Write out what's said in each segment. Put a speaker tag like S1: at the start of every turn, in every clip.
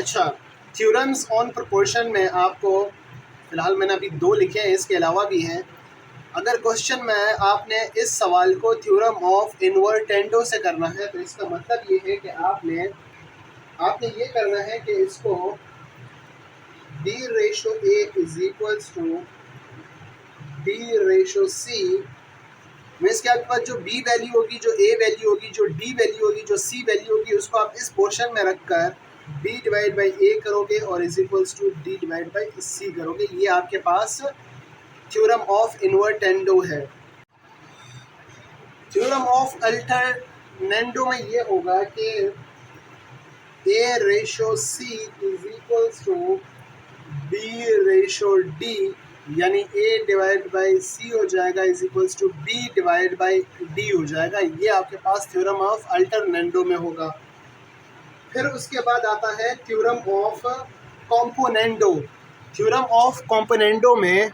S1: अच्छा, theorems on proportion में आपको फ़िलहाल मैंने अभी 2 लिखे हैं, इसके अलावा भी हैं। अगर क्वेश्चन में आपने इस सवाल को थ्योरम ऑफ इन्वर्टेंडो से करना है तो इसका मतलब ये है कि आपने ये करना है कि इसको b ratio a is equals to b ratio c means कि आपके पास जो b वैल्यू होगी, जो a वैल्यू होगी, जो d वैल्यू होगी, जो c वैल्यू होगी, उसको आप इस पोर्शन में रखकर b डिवाइड बाई a करोगे और is equals to d divide by c करोगे। ये आपके पास थ्योरम ऑफ इन्वर्टेंडो है। थ्योरम ऑफ अल्टरनेंडो में ये होगा कि a ratio c is equals to b ratio d, यानी a डिवाइड बाई c हो जाएगा is equals to b divide by d हो जाएगा। ये आपके पास थ्योरम ऑफ अल्टरनेंडो में होगा। फिर उसके बाद आता है theorem of componendo. Theorem of componendo में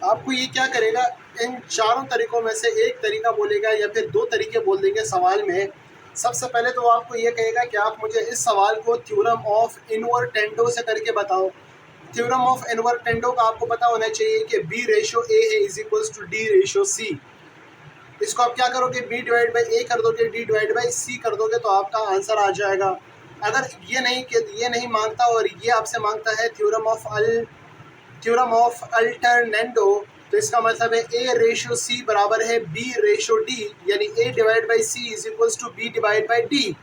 S1: आपको ये क्या करेगा, इन चारों तरीकों में से एक तरीका बोलेगा या फिर 2 तरीके बोल देंगे सवाल में। सबसे पहले तो आपको ये कहेगा कि आप मुझे इस सवाल को थ्योरम ऑफ इन्वर्टेंडो से करके बताओ। थ्योरम ऑफ इन्वर्टेंडो का आपको पता होना चाहिए कि b रेशो a है is equals to d ratio c। इसको आप क्या करोगे, b डिवाइड बाई a कर दोगे, d डिवाइड बाई c कर दोगे तो आपका आंसर आ जाएगा। अगर ये नहीं मांगता और ये आपसे मांगता है थ्योरम ऑफ अल्टरनेंडो, तो इसका मतलब है a रेशो c बराबर है b रेशो d, यानी a divide by c is equals to b divide by d।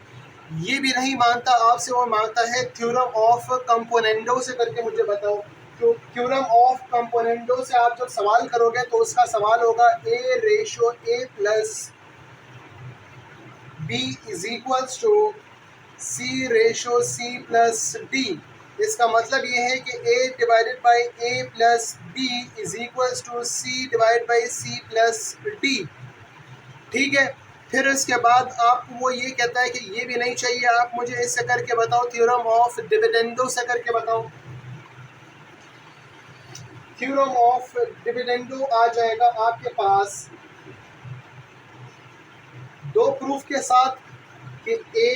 S1: ये भी नहीं मानता आपसे, वो मांगता है थ्योरम ऑफ कंपोनेंडो से करके मुझे बताओ। तो थ्योरम ऑफ कंपोनेंडो से आप जब सवाल करोगे तो उसका सवाल होगा a ratio a plus b is equals to c ratio c plus d। इसका मतलब ये है कि a divided by a plus b is equals to c divide by c plus d। ठीक है। फिर इसके बाद आपको वो ये कहता है कि ये भी नहीं चाहिए, आप मुझे इससे करके बताओ, थ्योरम ऑफ डिविडेंडो से करके बताओ। थ्योरम ऑफ डिविडेंडो आ जाएगा आपके पास 2 प्रूफ के साथ कि a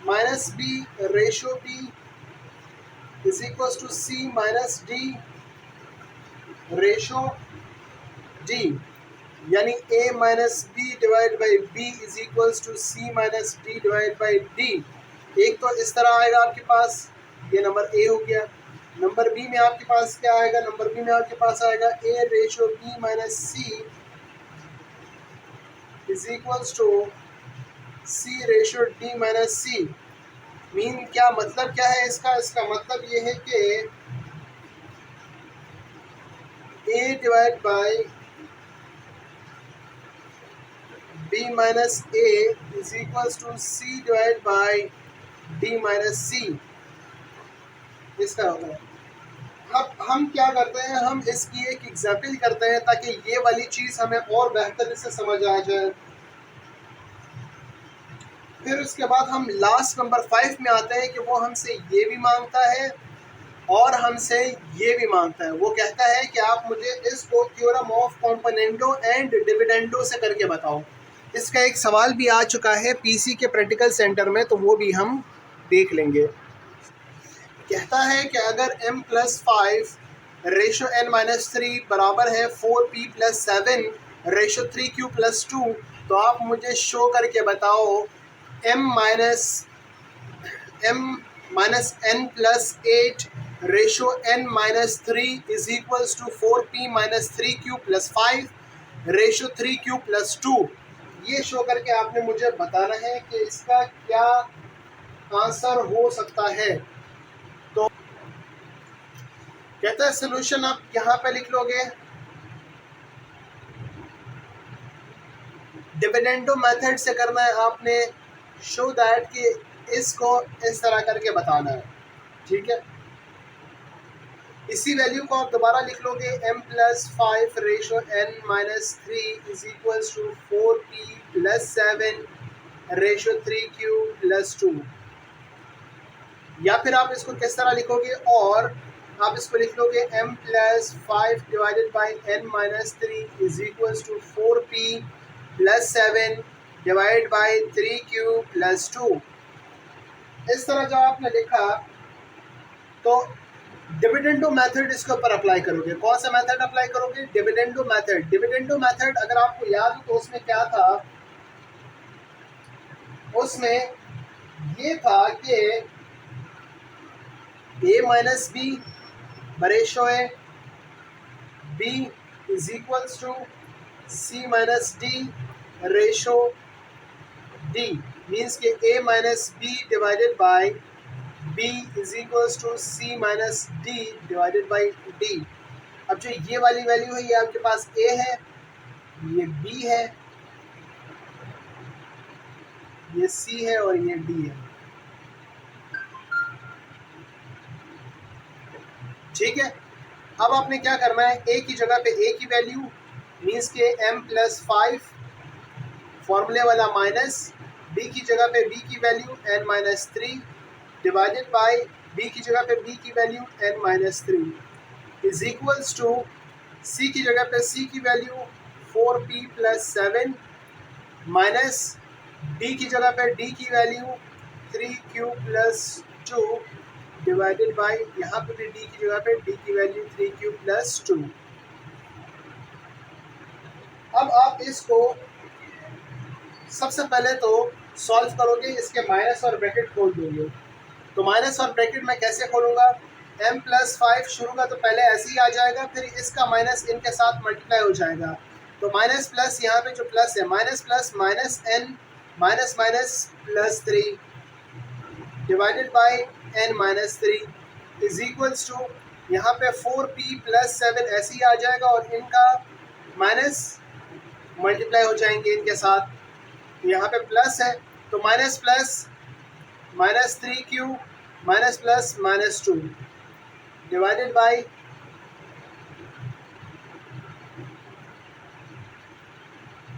S1: minus B ratio b is equal to c minus d ratio d, यानी a minus B divide by b is equals to c minus d divide by d। एक तो इस तरह आएगा आपके पास, ये नंबर a हो गया। नंबर b में आपके पास क्या आएगा, नंबर b में आपके पास आएगा a ratio b minus c is equals to c ratio d minus c। Mean क्या मतलब क्या है इसका मतलब ये है कि a divide by b minus a is equals to c divide by d minus c। इसका होगा। अब हम क्या करते हैं, हम इसकी एक एग्जाम्पल करते हैं ताकि ये वाली चीज़ हमें और बेहतर से समझ आ जाए। फिर उसके बाद हम लास्ट नंबर 5 में आते हैं कि वो हमसे ये भी मांगता है और हमसे ये भी मांगता है। वो कहता है कि आप मुझे इसको theorem of componendo and dividendo से करके बताओ। इसका एक सवाल भी आ चुका है पीसी के प्रैक्टिकल सेंटर में, तो वो भी हम देख लेंगे। कहता है कि अगर m plus 5 ratio n minus 3 बराबर है 4p plus 7 ratio 3q plus 2, तो आप मुझे शो करके बताओ m minus n plus 8 ratio n minus 3 is equals to 4p minus 3q plus 5 ratio 3q plus 2। ये शो करके आपने मुझे बताना है कि इसका क्या आंसर हो सकता है। तो कहता है सोल्यूशन आप यहाँ पे लिख लोगे। डिविडेंडो मेथड से करना है आपने, शो दैट कि इसको इस तरह करके बताना है। ठीक है, इसी वैल्यू को आप दोबारा लिख लोगे m plus 5 ratio n minus 3 is equals to 4p plus 7 ratio 3q plus 2। या फिर आप इसको किस तरह लिखोगे, और आप इसको लिख लोगे m plus 5 divided by n minus 3 is equals to 4p plus 7 divide by 3q plus 2। इस तरह जब आपने लिखा तो डिविडेंडो मेथड इसके ऊपर अप्लाई करोगे। कौन सा मेथड अप्लाई करोगे? Dividendo method. डिविडेंडो मेथड अगर आपको याद हो तो उसमें क्या था, उसमें ये था कि a माइनस बी बरेशो है b is equals to c minus D ratio d, means के a minus B divided by b is equals to c minus D divided by d। अब जो ये वाली वैल्यू है ये आपके पास a है, ये b है, ये c है और ये d है। ठीक है, अब आपने क्या करना है, a की जगह पे a की वैल्यू मीन्स के m+5 फॉर्मूले वाला माइनस b की जगह पे b की value n-3 divided by b की जगह पे b की value n-3 is equals to c की जगह पे c की वैल्यू 4p+7 माइनस d की जगह पे d की वैल्यू 3q+2 डिवाइडेड बाय यहाँ पे भी d की जगह पे d की वैल्यू 3q+2। अब आप इसको सबसे पहले तो सॉल्व करोगे, इसके माइनस और ब्रैकेट खोल दोगे। तो माइनस और ब्रैकेट मैं कैसे खोलूँगा, m+5 शुरू का तो पहले ऐसे ही आ जाएगा, फिर इसका माइनस इनके साथ मल्टीप्लाई हो जाएगा। तो माइनस प्लस यहाँ पे जो प्लस है minus plus minus n minus minus +3 divided by n-3 is equals to यहाँ पे 4p+7 ऐसे ही आ जाएगा और इनका माइनस मल्टीप्लाई हो जाएंगे इनके साथ। यहाँ पे प्लस है तो minus plus minus 3q minus plus minus 2 divided by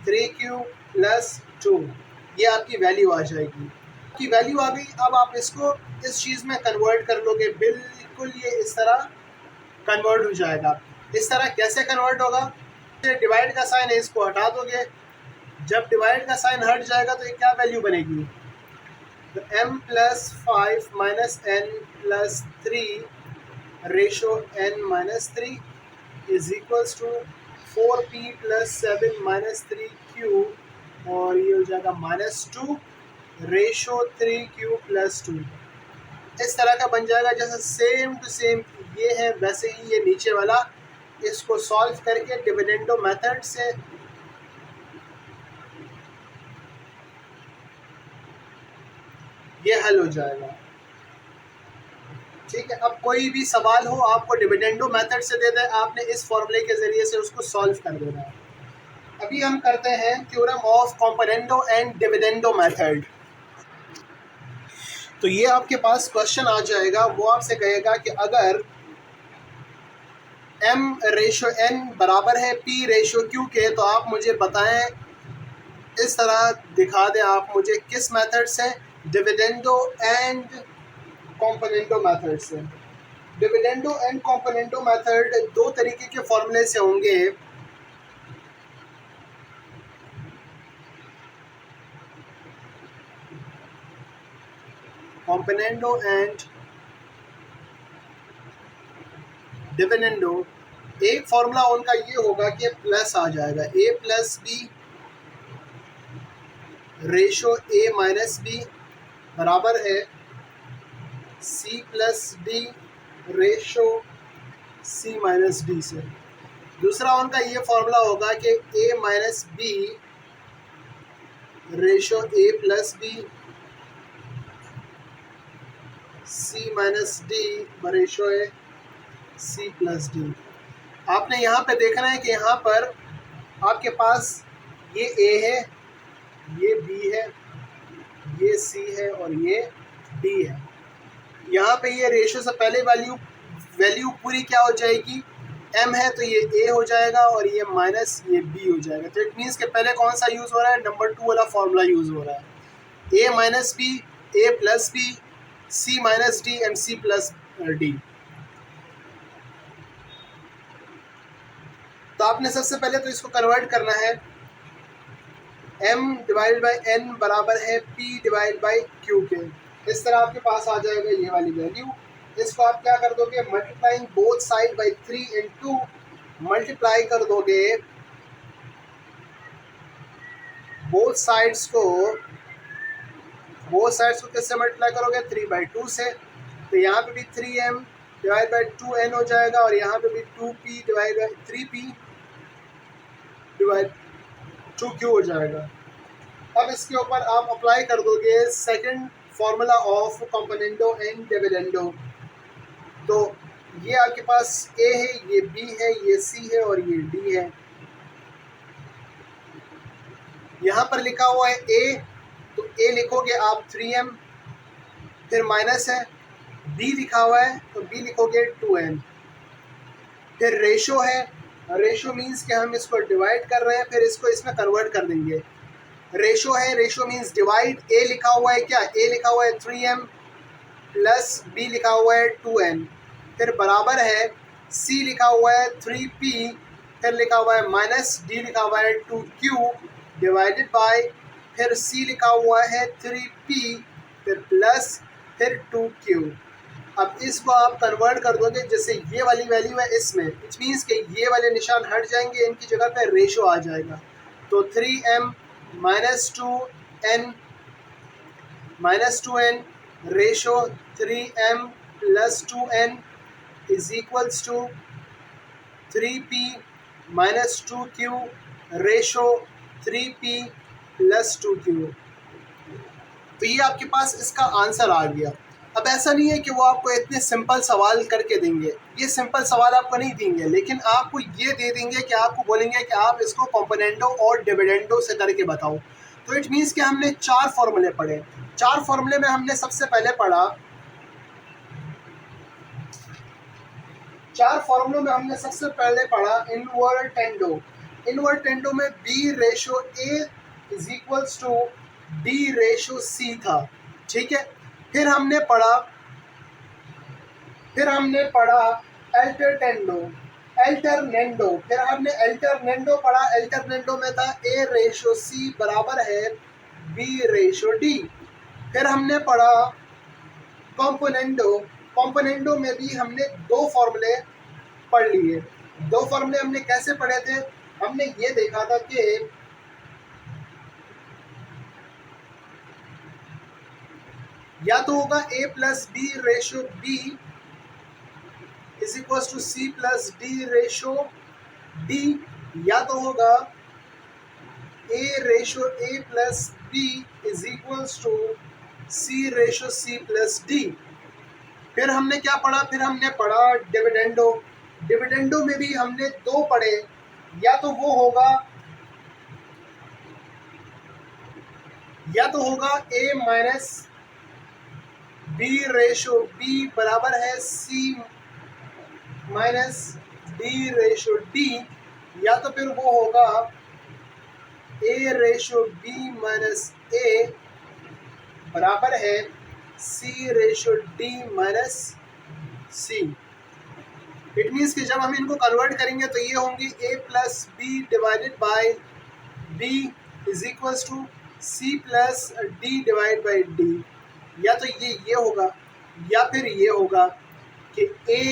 S1: 3q+2, ये आपकी वैल्यू आ जाएगी। आपकी वैल्यू आ गई। अब आप इसको इस चीज़ में कन्वर्ट कर लोगे, बिल्कुल ये इस तरह कन्वर्ट हो जाएगा। इस तरह कैसे कन्वर्ट होगा, डिवाइड का साइन है इसको हटा दोगे, जब डिवाइड का साइन हट जाएगा तो ये क्या वैल्यू बनेगी, तो m+5 minus n+3 ratio n-3 is equals to 4p+7 minus 3q और ये हो जाएगा -2 रेशो 3q+2। इस तरह का बन जाएगा जैसे सेम टू सेम ये है वैसे ही ये नीचे वाला। इसको सॉल्व करके डिविडेंडो मेथड से ये हल हो जाएगा। ठीक है, अब कोई भी सवाल हो आपको डिविडेंडो मेथड से दे दे, आपने इस फॉर्मूले के जरिए से उसको सॉल्व कर देना है। अभी हम करते हैं theorem of componendo and dividendo method. तो ये आपके पास क्वेश्चन आ जाएगा, वो आपसे कहेगा कि अगर m/n बराबर है p/q के, तो आप मुझे बताएं, इस तरह दिखा दें आप मुझे किस मेथड से, डिविडेंडो एंड कंपोनेंडो मेथड से। डिविडेंडो एंड कंपोनेंडो मेथड दो तरीके के फॉर्मूले से होंगे। कंपोनेंडो एंड डिविडेंडो, एक फॉर्मूला उनका ये होगा कि प्लस आ जाएगा a+b रेशो a-b बराबर है c+d रेशो c-d से। दूसरा उनका ये फॉर्मूला होगा कि a-b ratio a+b c-d ratio है c+d। आपने यहाँ पे देखना है कि यहाँ पर आपके पास ये a है, ये b है, ये c है और ये d है। यहाँ पे ये रेशो से पहले वैल्यू पूरी क्या हो जाएगी, m है तो ये a हो जाएगा और ये माइनस ये b हो जाएगा। तो इट मीन्स के पहले कौन सा यूज़ हो रहा है, नंबर 2 वाला फॉर्मूला यूज़ हो रहा है, a-b a+b c-d and c+d। तो आपने सबसे पहले तो इसको कन्वर्ट करना है, m/n बराबर है p/q के। इस तरह आपके पास आ जाएगा ये वाली वैल्यू। इसको आप क्या कर दोगे, multiplying both side by 3 into multiply कर दोगे बोथ साइड्स को किससे मल्टीप्लाई करोगे, 3/2 से। तो यहाँ पे भी 3m डिवाइड बाई 2n हो जाएगा और यहाँ पे भी 2p divide by 3p divide 2q हो जाएगा। अब इसके ऊपर आप अप्लाई कर दोगे second formula of componendo and dividendo. तो ये आपके पास a है, ये b है, ये c है और ये d है। यहाँ पर लिखा हुआ है a, तो a लिखोगे आप 3m, फिर माइनस है, b लिखा हुआ है तो b लिखोगे 2n, फिर रेशो है, रेशो मीन्स कि हम इसको डिवाइड कर रहे हैं, फिर इसको इसमें कन्वर्ट कर देंगे। रेशो है, रेशो मीन्स डिवाइड, a लिखा हुआ है क्या, a लिखा हुआ है 3m प्लस b लिखा हुआ है 2n, फिर बराबर है c लिखा हुआ है 3p, फिर लिखा हुआ है माइनस d लिखा हुआ है 2q डिवाइडेड बाय, फिर c लिखा हुआ है 3p, फिर प्लस, फिर 2q। अब इसको आप कन्वर्ट कर दोगे, जैसे ये वाली वैल्यू है इसमें, इट मीन्स कि ये वाले निशान हट जाएंगे, इनकी जगह पे रेशो आ जाएगा। तो 3m minus 2n ratio 3m plus 2n is equals to 3p minus 2q ratio 3p plus 2q। तो ये आपके पास इसका आंसर आ गया। अब ऐसा नहीं है कि वो आपको इतने सिंपल सवाल करके देंगे, ये सिंपल सवाल आपको नहीं देंगे, लेकिन आपको ये दे देंगे कि आपको बोलेंगे कि आप इसको कंपोनेंडो और डिविडेंडो से करके बताओ। तो इट मीन्स कि हमने 4 फॉर्मूले पढ़े। 4 फॉर्मूले में हमने सबसे पहले पढ़ा, 4 फॉर्मूलों में हमने सबसे पहले पढ़ा इनवर्टेंडो। इनवर्टेंडो में b ratio a is equals to d ratio c था, ठीक है। फिर हमने पढ़ा अल्टरनेंडो, फिर हमने अल्टरनेंडो पढ़ा। अल्टरनेंडो में था a रेशो c बराबर है b रेशो d। फिर हमने पढ़ा कंपोनेंडो में भी हमने 2 फॉर्मूले पढ़ लिए। 2 फॉर्मूले हमने कैसे पढ़े थे, हमने ये देखा था कि या तो होगा a plus B ratio b is equal to c plus d ratio d, या तो होगा a ratio a plus b is equal to c ratio c plus d। फिर हमने क्या पढ़ा, फिर हमने पढ़ा डिविडेंडो। डिविडेंडो में भी हमने 2 पढ़े, या तो होगा a minus b ratio b बराबर है c minus d ratio d, या तो फिर वो होगा a ratio b minus a बराबर है c ratio d minus c। It means कि जब हम इनको कन्वर्ट करेंगे तो ये होंगी a plus B divided by b is equals to c plus d divide by d, या तो ये होगा या फिर ये होगा कि a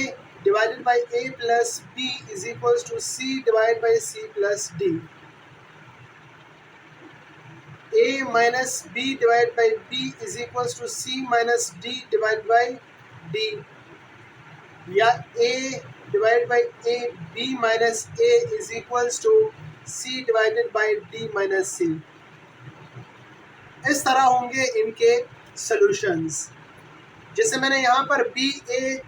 S1: divided by a plus b is equals to c divide by c plus d, a minus b divide by b is equals to c minus d divide by d, या a divide by a b minus a is equals to c divided by d minus c। इस तरह होंगे इनके solutions. जैसे मैंने यहाँ पर B ए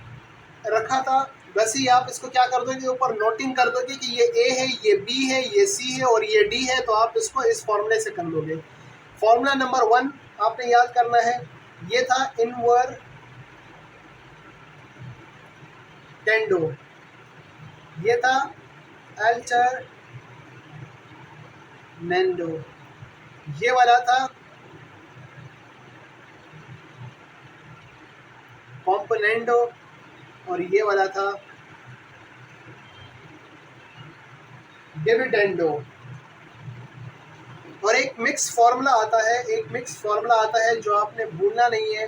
S1: रखा था, वैसे ही आप इसको क्या कर दोगे, ऊपर नोटिंग कर दोगे कि ये ए है, ये बी है, ये सी है और ये डी है, तो आप इसको इस फॉर्मूले से कर लोगे। फॉर्मूला नंबर 1 आपने याद करना है, ये था इनवर्टेंडो, ये था अल्टरनेंडो, ये वाला था कंपोनेंडो और ये वाला था डिविडेंडो। और एक मिक्स फार्मूला आता है, जो आपने भूलना नहीं है,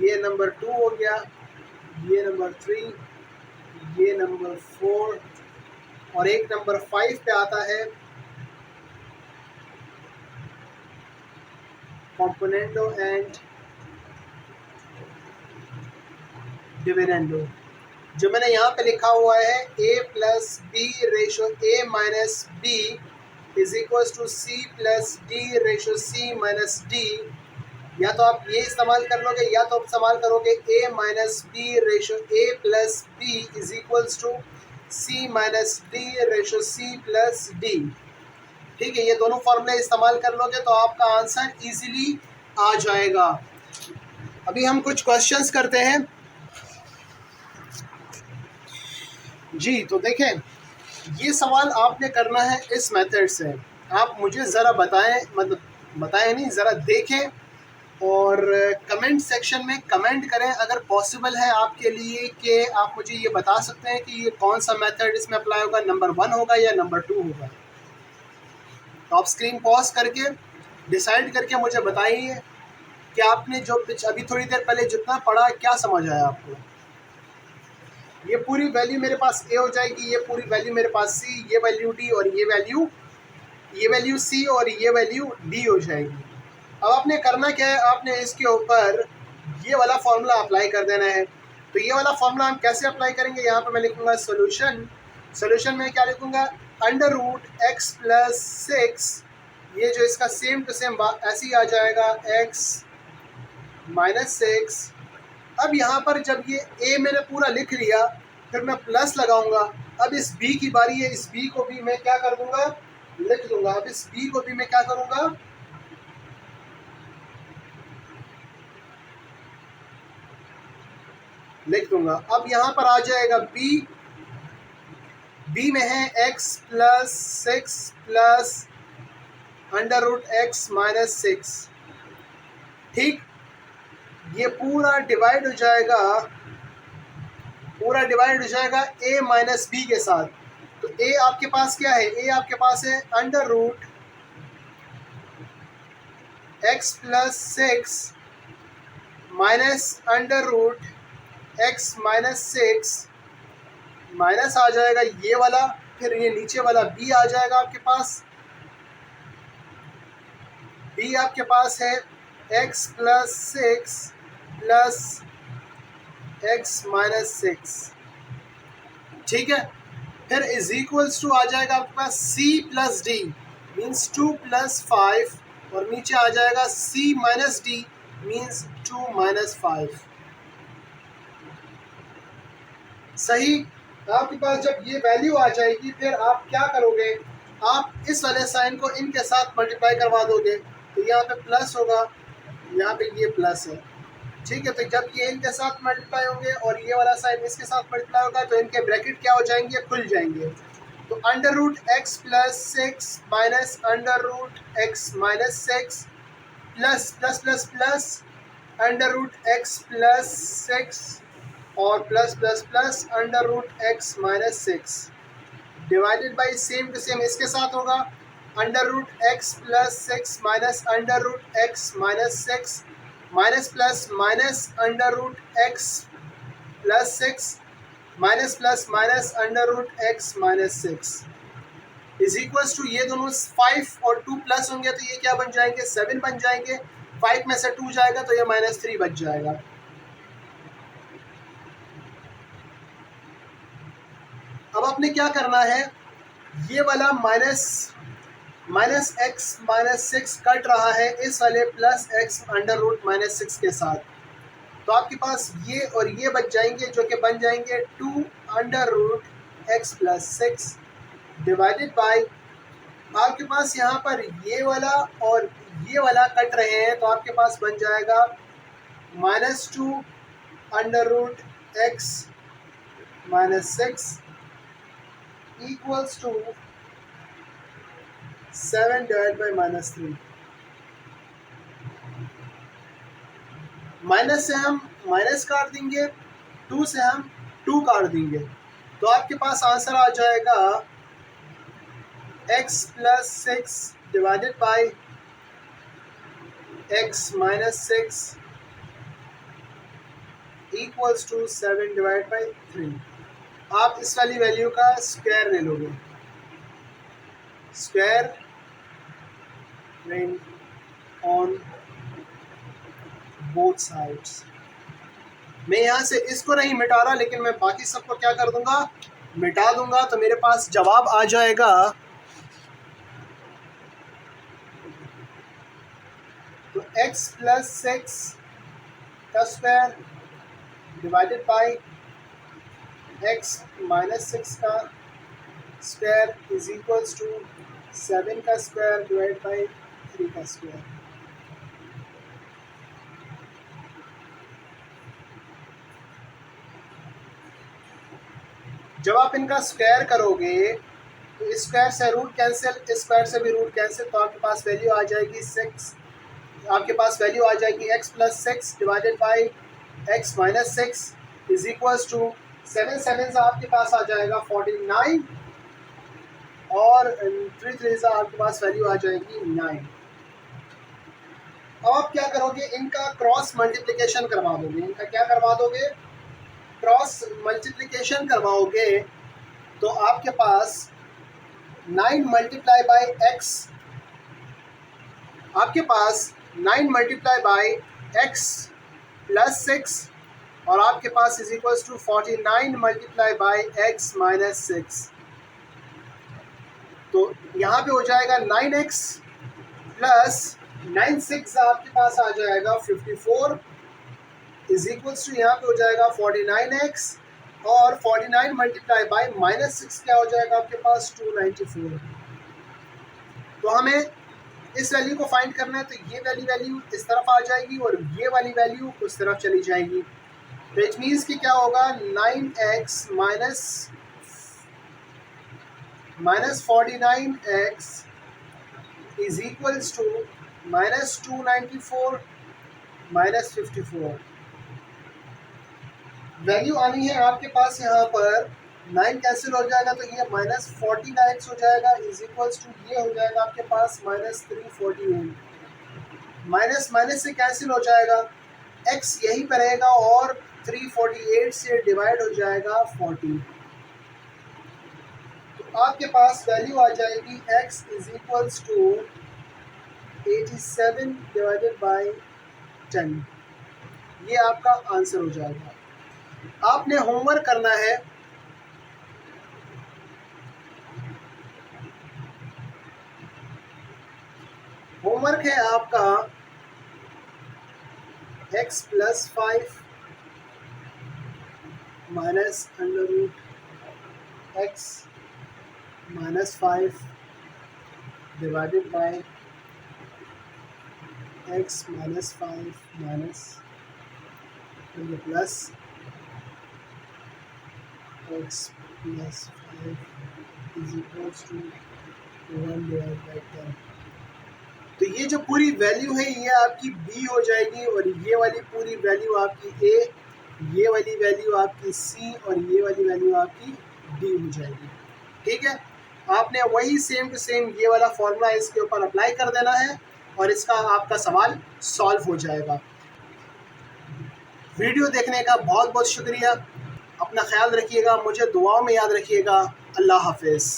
S1: ये नंबर 2 हो गया, ये नंबर 3, ये नंबर 4 और एक नंबर 5 पे आता है कॉम्पोनेंडो एंड डिविडेंडो। जो मैंने यहाँ पे लिखा हुआ है a plus B ratio a minus B is equal to C plus D ratio C minus D, या तो आप ये इस्तेमाल कर लोगे या तो आप इस्तेमाल करोगे a minus B ratio a plus B is equals to c minus D ratio c plus D. ठीक है, ये दोनों फॉर्मूले इस्तेमाल कर लोगे तो आपका आंसर इजीली आ जाएगा। अभी हम कुछ क्वेश्चंस करते हैं जी। तो देखें, ये सवाल आपने करना है इस मेथड से। आप मुझे ज़रा बताएं, मतलब बताएं नहीं, ज़रा देखें और कमेंट सेक्शन में कमेंट करें अगर पॉसिबल है आपके लिए कि आप मुझे ये बता सकते हैं कि ये कौन सा मेथड इसमें अप्लाई होगा, नंबर 1 होगा या नंबर 2 होगा। तो आप स्क्रीन पॉज करके डिसाइड करके मुझे बताइए कि आपने जो अभी थोड़ी देर पहले जितना पढ़ा क्या समझ आया आपको। ये पूरी वैल्यू मेरे पास ए हो जाएगी, ये पूरी वैल्यू मेरे पास सी, ये वैल्यू डी और ये वैल्यू सी और ये वैल्यू डी हो जाएगी। अब आपने करना क्या है, आपने इसके ऊपर ये वाला फॉर्मूला अप्लाई कर देना है। तो ये वाला फॉर्मूला हम कैसे अप्लाई करेंगे, यहाँ पे मैं लिखूंगा सोल्यूशन में क्या लिखूंगा, अंडर रूट एक्स प्लस 6, ये जो इसका सेम टू सेम ऐसे ही आ जाएगा x माइनस 6। अब यहाँ पर जब ये a मैंने पूरा लिख लिया, फिर मैं प्लस लगाऊंगा। अब इस b की बारी है, इस b को भी मैं क्या कर दूंगा, लिख दूंगा। अब इस b को भी मैं क्या करूंगा, लिख दूंगा। अब यहाँ पर आ जाएगा b में है x plus 6 plus under root X minus 6। ठीक, ये पूरा डिवाइड हो जाएगा a माइनस बी के साथ। तो a आपके पास क्या है, a आपके पास है under root X plus 6 minus under root X minus 6, minus आ जाएगा ये वाला, फिर ये नीचे वाला b आ जाएगा आपके पास। b आपके पास है x plus 6 plus x minus 6। ठीक है, फिर इज इक्वल्स टू आ जाएगा आपके पास c plus D means 2 plus 5 और नीचे आ जाएगा c minus D means 2 minus 5। सही। आपके पास जब ये वैल्यू आ जाएगी फिर आप क्या करोगे, आप इस वाले साइन को इनके साथ मल्टीप्लाई करवा दोगे। तो यहाँ पे प्लस होगा, यहाँ पे ये प्लस है। ठीक है, तो जब ये इनके साथ मल्टीप्लाई होंगे और ये वाला साइन इसके साथ मल्टीप्लाई होगा तो इनके ब्रैकेट क्या हो जाएंगे, खुल जाएंगे। तो under root X plus 6 minus under root X minus 6 plus plus plus plus under root X plus 6 और plus plus plus under root X minus 6 divided by same to same इसके साथ होगा under root X plus 6 minus under root X minus 6 minus plus minus under root X plus 6 minus plus minus under root X minus 6 is equals to, ये दोनों 5 और 2 plus होंगे तो ये क्या बन जाएंगे, 7 बन जाएंगे। 5 में से 2 जाएगा तो ये माइनस 3 बच जाएगा। अब आपने क्या करना है, ये वाला माइनस एक्स माइनस 6 कट रहा है इस वाले plus X under root minus 6 के साथ। तो आपके पास ये और ये बच जाएंगे जो कि बन जाएंगे 2 under root X plus 6 divided by, आपके पास यहाँ पर ये वाला और ये वाला कट रहे हैं तो आपके पास बन जाएगा -2 under root X minus 6 equals to 7 divide by -3। Minus से हम माइनस काट देंगे, 2 से हम 2 काट देंगे, तो आपके पास आंसर आ जाएगा x plus 6 divided by x minus 6 equals to 7 divide by 3। आप इस वाली वैल्यू का स्क्वायर ले लोगे, स्क्वायर ऑन बोथ साइड्स। मैं यहाँ से इसको नहीं मिटा रहा, लेकिन मैं बाकी सबको क्या कर दूंगा, मिटा दूंगा। तो मेरे पास जवाब आ जाएगा, तो x प्लस 6 का square divided by x minus 6 का स्क्वायर इज इक्वल्स टू 7 का स्क्वायर डिवाइड बाई 3 का स्क्वायर। जब आप इनका स्क्वायर करोगे तो स्क्वायर से रूट कैंसिल, स्क्वायर से भी रूट कैंसिल, तो आपके पास वैल्यू आ जाएगी 6। आपके पास वैल्यू आ जाएगी x plus 6 divided by x minus 6 is equals to 7 7 से आपके पास आ जाएगा 49 और 3 3 से आपके पास वैल्यू आ जाएगी 9। अब आप क्या करोगे, इनका क्रॉस मल्टीप्लिकेशन करवा दोगे। इनका क्या करवा दोगे, क्रॉस मल्टीप्लिकेशन करवाओगे। तो आपके पास 9 मल्टीप्लाई बाई x, आपके पास 9 मल्टीप्लाई बाई x प्लस 6 और आपके पास is equals to 49 multiply by x minus 6। तो यहाँ पे हो जाएगा 9x प्लस 9 6 आपके पास आ जाएगा 54 इज इक्वल्स टू यहाँ पे हो जाएगा 49x और 49 मल्टीप्लाई बाई माइनस 6 क्या हो जाएगा आपके पास 294। तो हमें इस वैल्यू को फाइंड करना है, तो ये वाली वैल्यू इस तरफ आ जाएगी और ये वाली वैल्यू उस तरफ चली जाएगी। तो इट मीन्स कि क्या होगा, 9x minus 49x is equals to minus 294 minus 54। Value आनी है आपके पास, यहाँ पर 9 कैंसिल हो जाएगा तो ये माइनस 49x हो जाएगा इज इक्वल्स टू ये हो जाएगा आपके पास माइनस 348। माइनस माइनस से कैंसिल हो जाएगा, x यहीं पर रहेगा और 348 से डिवाइड हो जाएगा 40। तो आपके पास वैल्यू आ जाएगी x is equals to 87 divided by 10। ये आपका आंसर हो जाएगा। आपने होमवर्क करना है, होमवर्क है आपका x plus 5 minus under root x minus 5 divided by x minus 5 minus plus x plus 5 is equals to 1 divide by 10। तो ये जो पूरी वैल्यू है ये आपकी b हो जाएगी और ये वाली पूरी वैल्यू आपकी a, ये वाली वैल्यू आपकी c और ये वाली वैल्यू आपकी d हो जाएगी। ठीक है, आपने वही सेम टू सेम ये वाला फॉर्मूला इसके ऊपर अप्लाई कर देना है और इसका आपका सवाल सॉल्व हो जाएगा। वीडियो देखने का बहुत बहुत शुक्रिया। अपना ख्याल रखिएगा, मुझे दुआओं में याद रखिएगा। अल्लाह हाफिज़।